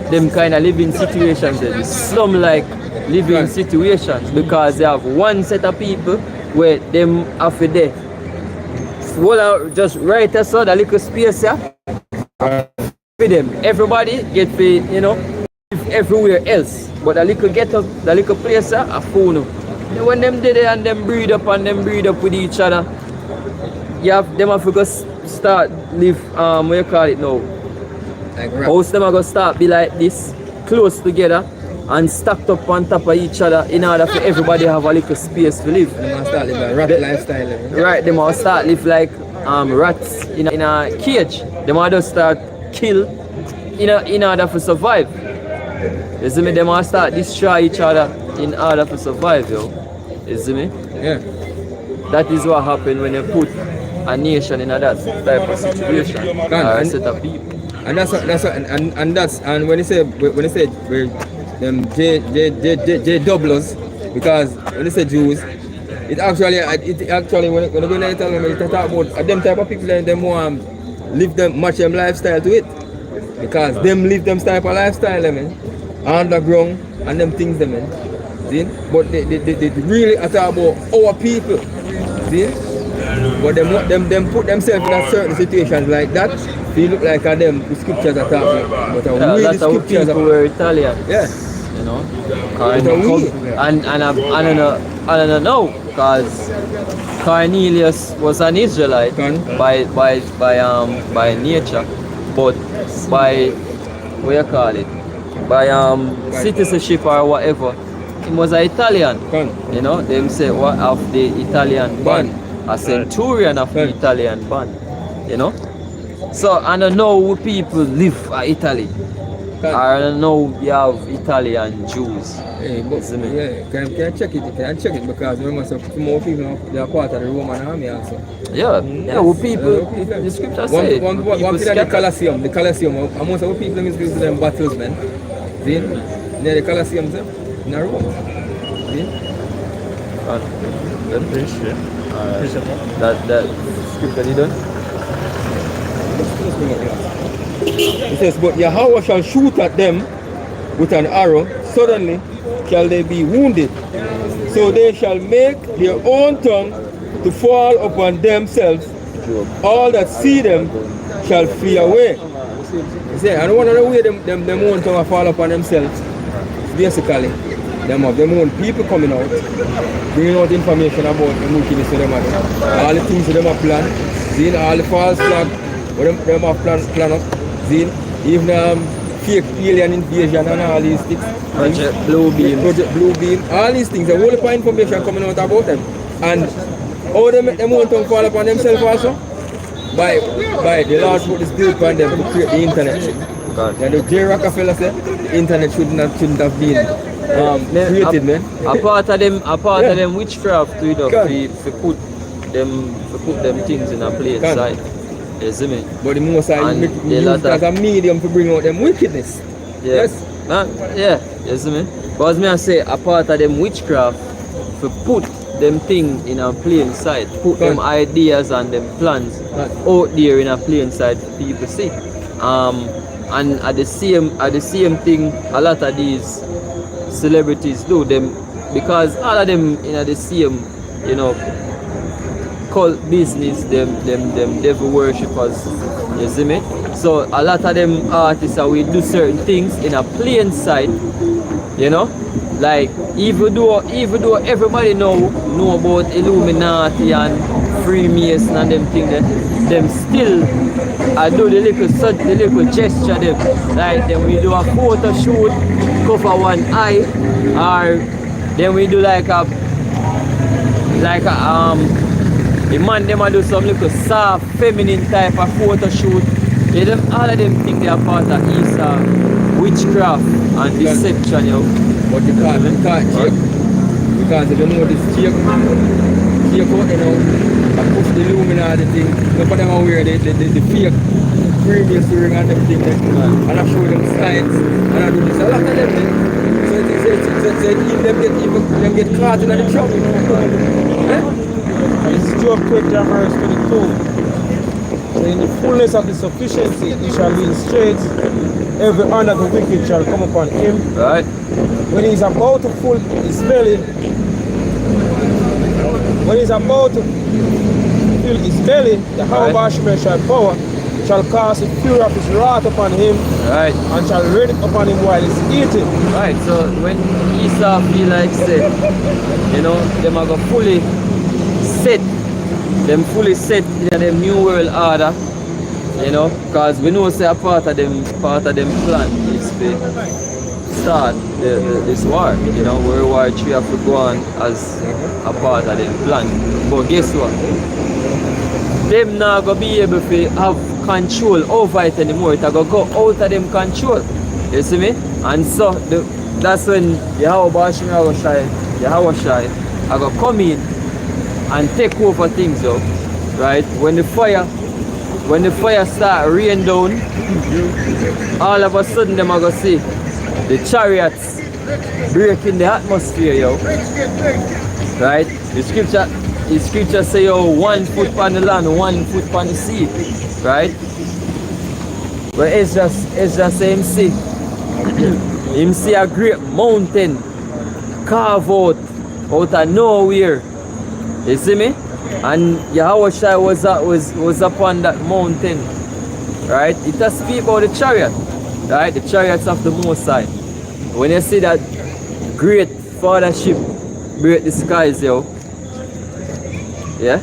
them kind of living situations, the slum like living situations, because you have one set of people where them after there. Well, just right there, so that little space here for them. Everybody get paid, you know, everywhere else. But the little ghetto, the little place here, a phone. When them did it and them breed up with each other, you have them have to go start live what you call it now. like House them are gonna start be like this, close together and stacked up on top of each other in order for everybody have a little space to live. Them start live a rat lifestyle. Right, they must start live like rats in a cage. They must just start kill in order to survive. You see me? They must start destroy each other in order to survive, yo. You see me? Yeah. That is what happened when you put a nation in a that type of situation. Or a set of people. And and when you say where them J doublers, because when you say Jews, it actually when you go in Italy, it talk about them type of people them want live them match them lifestyle to it, because them live them type of lifestyle, man, underground and them things, them, man. See? But they really are talk about our people. See? But them put themselves in a certain situations like that. They look like them the scriptures are talking. But really that's how scriptures people were Italian. Yeah. You know? But I don't know, because Cornelius was an Israelite by nature, but by what you call it? By citizenship or whatever, he was an Italian. You know, them say what of the Italian band, a centurion of the Italian band. You know? So I don't know who people live in Italy. I don't know you have Italian Jews. Hey, but, can I check it? Can I check it? Because remember, some more people they are part of the Roman army also. Yeah, who people, the scripture say. One thing the Colosseum, and most of the people is going to them battles, man. See? Near the Colosseum, in Rome. See? That scripture you done? It says, but Yahweh shall shoot at them with an arrow, suddenly shall they be wounded, So they shall make their own tongue to fall upon themselves. All that see them shall flee away. You see, and one of the way them own tongue fall upon themselves, basically, them have them own people coming out, bringing out information about the wickedness of them. All the things that them have planned, seeing all the false flag, what them have plan up, seeing even fake alien invasion and all these things. Project Blue Beam. Project Blue Beam, all these things, a whole lot of information coming out about them. And how they make them own tongue fall upon themselves also? By the Lord put this bill upon them to create the internet. And the J. Rockefeller said the internet shouldn't have been created, man. A part of them witchcraft, you know, to put them things in a plain sight. You see me? But the Most High And used the lot as a medium to bring out them wickedness. Yeah. Yes. Yeah, you see me? But as me I say, a part of them witchcraft to put them thing in a plain sight, put them ideas and them plans out there in a plain sight for people see. And at the same thing, a lot of these celebrities do them because all of them in the same, you know, cult business, them devil worshippers. You see me? So a lot of them artists will do certain things in a plain sight, you know. Like even though everybody know about Illuminati and Freemason and them things, them still do the little gesture them. Like then we do a photo shoot, cover one eye, or then we do like a the man them do some little soft feminine type of photo shoot. Yeah, them all of them think they are part of witchcraft and deception, yo. But you can't check. Because if you know this check out, you know, and push the Illuminati thing, nobody them aware the fake previous ring and them thing, and I show them signs, and I do this. A lot of them thing. So them get caught in the trouble. This is Job 20 verse 22. So in the fullness of the sufficiency he shall be in straits, every honor of the wicked shall come upon him. Right? When he is about to fill his belly, the Hawabashman shall cast the fury of his wrath upon him, Right. and shall rain it upon him while he's eating. Right, so when Esau feel like said, you know, them are going fully set in them new world order, you know, because we know say a part of them plan is to start this war, you know, World War III have to go on as a part of them plan. But guess what? Them not gonna be able to have control over it anymore. It gonna go out of them control. You see me? And so that's when Yahweh Shai I gonna come in and take over things up. Right? When the fire start rain down, all of a sudden them are gonna see the chariots breaking the atmosphere, yo. Right? The scripture say, yo, 1 foot on the land, 1 foot on the sea. Right? But it's just same see. Him see a great mountain carve out of nowhere. You see me? And Yahweh Shai was upon that mountain. Right? It does speak about the chariot. Right? The chariots of the Most High. When you see that great fathership break the skies, yo. Yeah?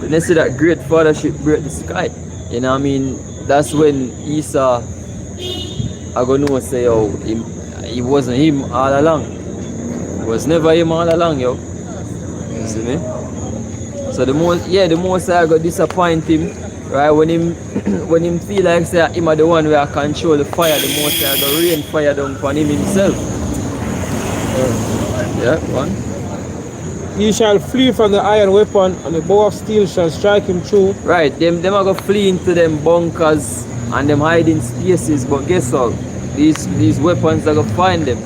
When you see that great fathership break the sky, you know what I mean? That's when Esau I gonna know say, yo, it wasn't him all along. It was never him all along, yo. You see me? So the most I got disappoint him, right? When him feel like say him are the one where I control the fire, the most I got rain fire down upon him himself. Yeah, one. He shall flee from the iron weapon, and the bow of steel shall strike him through. Right, them are gonna flee into them bunkers and them hiding spaces, but guess what? These weapons are gonna find them,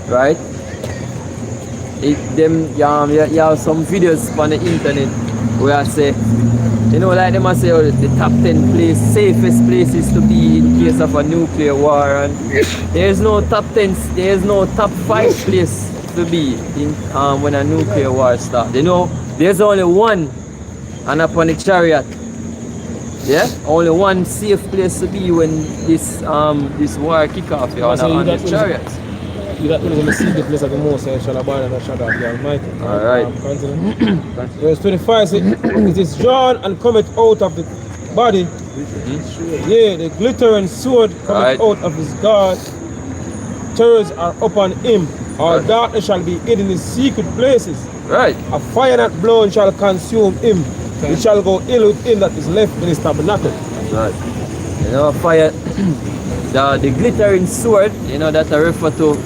right? You have some videos on the internet where I say, you know, like them I say, oh, the top 10 safest places to be in case of a nuclear war, and there's no top 10, there's no top 5 place to be in when a nuclear war starts. You know, there's only one, and upon the chariot. Yeah, only one safe place to be when this war kick off. Yeah, on the chariots. You that is the secret place of the most shall abide in the shadow of the Almighty. All right. Verse 25 says, it is drawn and cometh out of the body. Yea, the glittering sword cometh out of his guard. Terrors are upon him. Our darkness shall be hidden in secret places. Right. A fire not blown shall consume him. It shall go ill with him that is left in his tabernacle. Right. You know, fire, the glittering sword, you know, that I refer to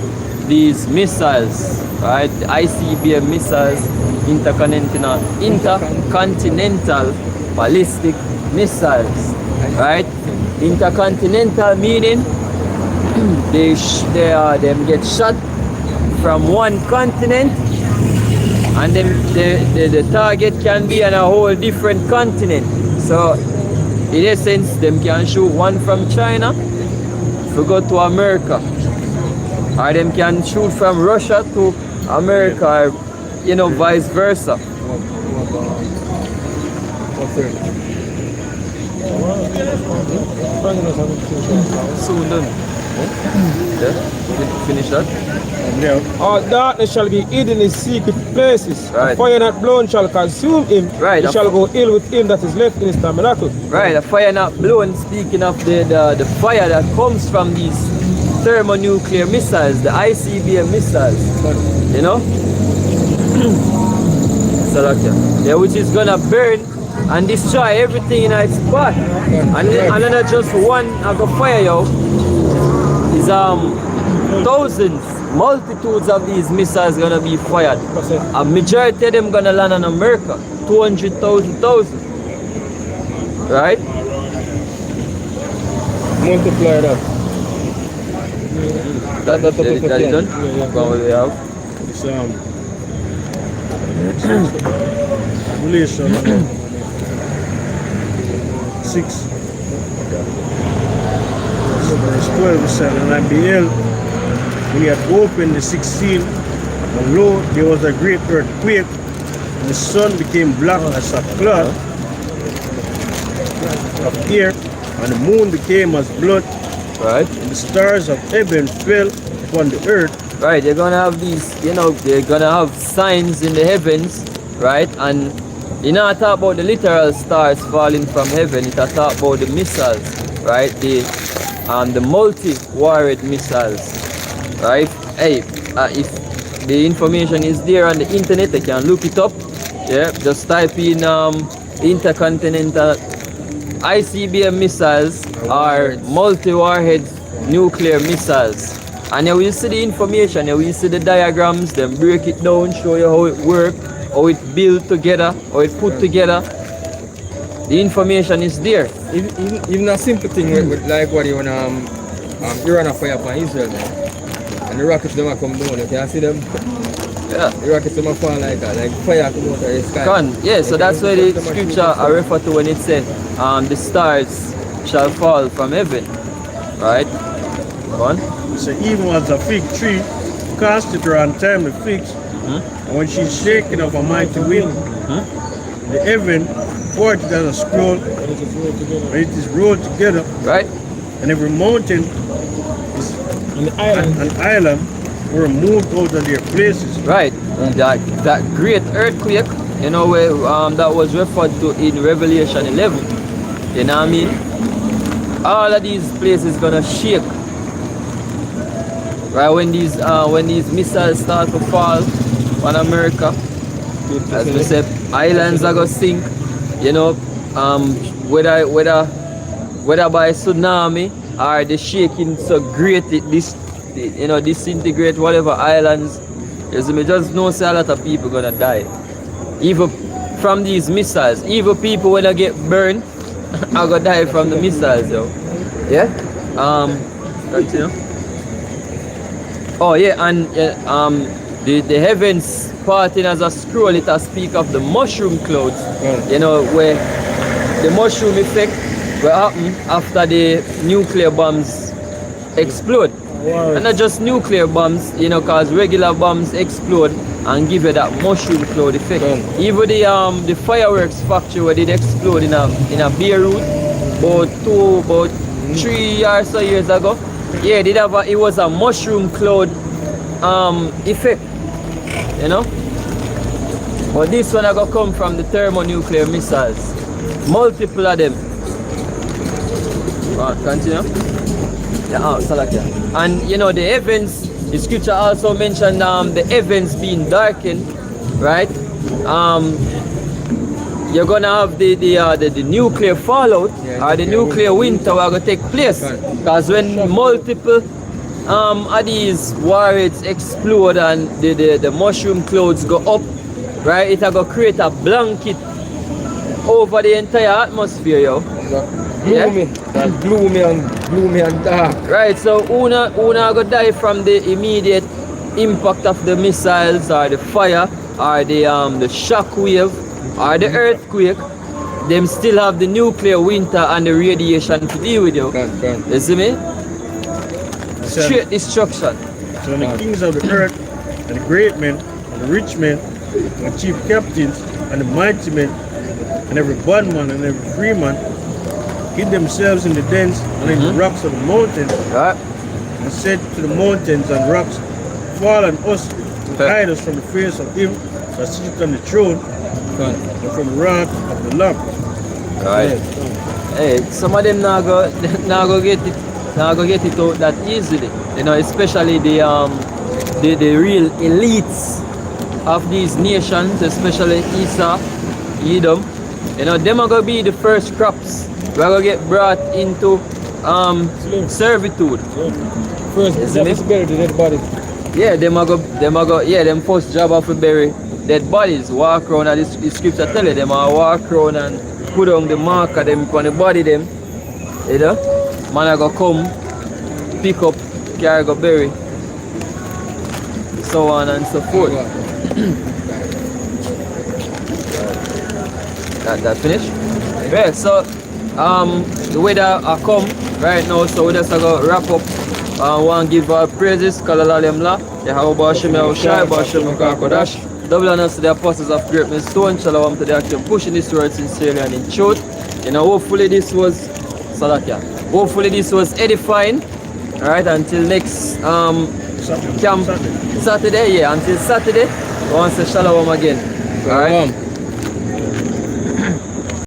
these missiles, right? The ICBM missiles, intercontinental ballistic missiles, right? Intercontinental meaning them get shot from one continent, and then the target can be on a whole different continent. So in essence, them can shoot one from China to go to America, or them can shoot from Russia to America, or, you know, vice versa. Soon done. Yeah, finish that. All darkness shall be hidden in secret places. Right. A fire not blown shall consume him. Right. It shall go ill with him that is left in his tabernacle. Right, a fire not blown. Speaking of the fire that comes from these thermonuclear missiles, the ICBM missiles, you know? So like that. Yeah, which is gonna burn and destroy everything in its path. And not just one of the fire, yo. Is thousands, multitudes of these missiles gonna be fired. A majority of them gonna land on America. 200,000. Right? Multiply that. That is done? What will we have? It's Revelation 6. Verse 12 said, and I beheld when he had opened the sixth seal, and lo, there was a great earthquake, and the sun became black as a cloud of air, and the moon became as blood, Right? and the stars of heaven fell upon the earth. Right, they're gonna have these, you know, they're gonna have signs in the heavens, right? And you know, I talk about the literal stars falling from heaven, it I talk about the missiles, right? The multi-warhead missiles, right? Hey, if the information is there on the internet, they can look it up. Yeah, just type in intercontinental ICBM missiles or multi-warhead nuclear missiles. And you will see the information, you will see the diagrams, then break it down, show you how it works, how it built together, how it put together. The information is there. Even a simple thing with like what you wanna Iran a fire upon Israel, man. And the rockets them a come down, you can see them. Yeah. The rockets them a fall like fire come out of the sky. Yeah, so that's where the scripture I refer to when it said the stars shall fall from heaven. Right? Go on. So even as a fig tree casteth her untimely figs, and when she's shaken of a mighty wind, the heaven parted as a scroll, and it is rolled together, Right? and every mountain And the island. and island were moved out of their places. Right. That great earthquake, you know, where that was referred to in Revelation 11. You know what I mean? All of these places gonna shake. Right, when these missiles start to fall on America, as we said, islands are gonna sink. You know, whether by tsunami or the shaking so great it disintegrate whatever islands. You just know say a lot of people gonna die. Even from these missiles. Even people when they get burned are gonna die from the missiles, yo. Yeah? Continue. Oh yeah, and the heavens parting as a scroll, it has speak of the mushroom clouds. You know, where the mushroom effect will happen after the nuclear bombs explode. Wow. And not just nuclear bombs, you know, cause regular bombs explode and give you that mushroom cloud effect. Even the fireworks factory where it explode in a Beirut about 3 or so years ago. Yeah, it was a mushroom cloud effect, you know. But this one I got come from the thermonuclear missiles. Multiple of them. Continue. Yeah, Salakia. And you know the heavens, the scripture also mentioned the heavens being darkened, right? You're gonna have the nuclear fallout or the nuclear winter will take place. Because when multiple of these warheads explode and the mushroom clouds go up, right, it will create a blanket over the entire atmosphere, yo. Gloomy and dark. Right, so una go die from the immediate impact of the missiles or the fire or the shock wave or the earthquake. Them still have the nuclear winter and the radiation to deal with, you. You see me? Straight destruction. So the kings of the earth, and the great men, and the rich men, and the chief captains, and the mighty men, and every bondman and every free man, hid themselves in the dens and in the rocks of the mountains, Right? and said to the mountains and rocks, fall on us, and hide us from the face of him that sitteth on the throne, and from the wrath of the Lamb. Right. Hey, some of them now go get it out that easily. You know, especially the real elites of these nations, especially Esau, Edom. You know, them are gonna be the first crops. We're gonna get brought into servitude. First, Isn't that is it? bury the dead body. Yeah, them first job of to bury dead bodies. Walk around, and the scripture tell you, them are walk around and put on the marker them on the body them. You know? Man I go come, pick up, carry go bury. So on and so forth. That finished? Yeah, so the weather I come right now, so we just go wrap up. I want to give praises, Kalalalem Yahweh Hashem Yahushai, Hashem Kodash. Double honors to the apostles of Great Millstone. Shalom to the action pushing this word sincerely and in truth. You know, hopefully this was Salakia. Hopefully this was edifying. Alright, until next camp Saturday, yeah, until Saturday. I want to say shalom again. Alright.